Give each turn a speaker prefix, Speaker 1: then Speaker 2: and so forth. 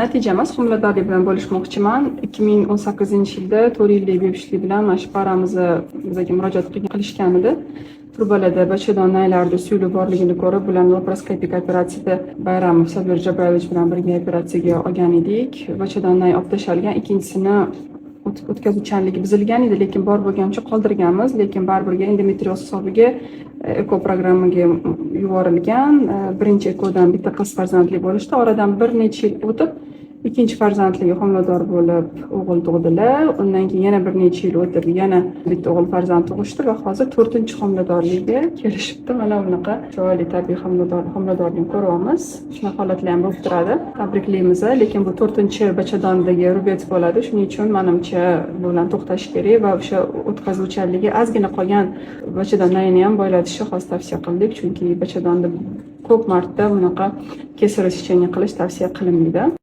Speaker 1: natija emas, homiladorlik bilan bo'lishmoqchiman. 2018-yilda 4 yillik bepushtlik bilan mana shu paramizni bizga murojaat qilishgan edi. Turbalada bachadon naylarida suyuli borligini ko'rib, bularni laparoskopik operatsiyada Bayramov Sabir Jabayevich bilan birga operatsiyaga olgan edik. Bachadon nay olib tashalgan, ikkinchisini o'tkazuvchanligi buzilgan edi, lekin bor bo'lgancha qoldirganmiz, lekin baribir endometrioz hisobiga eko programmaga yuborilgan. Birinchi ekodan bitta qiz farzandli bo'lishdi. Oradan bir necha yil o'tib, ikkinchi farzandliga homilador bo'lib o'g'il tug'dilar. Undan keyin yana bir necha yil o'tib yana bitta o'g'il farzand tug'ishdi va hozir 4-chi homiladorlikka kelishibdi. Mana bunaqa chiroyli tabiiy homiladorlikni ko'ryapmiz. Shunaqa holatlar ham bo'lib turadi. Tabriklaymiz, lekin bu 4-chi bachadondagi rubets bo'ladi. Shuning uchun menimcha bu bilan to'xtash kerak va o'sha o'tkazuvchanligi ozgina qolgan bachadon nayini ham boylatishni xos tavsiya qildik, chunki bachadonda ko'p marta bunaqa kesarish secheniya qilish tavsiya qilinmaydi.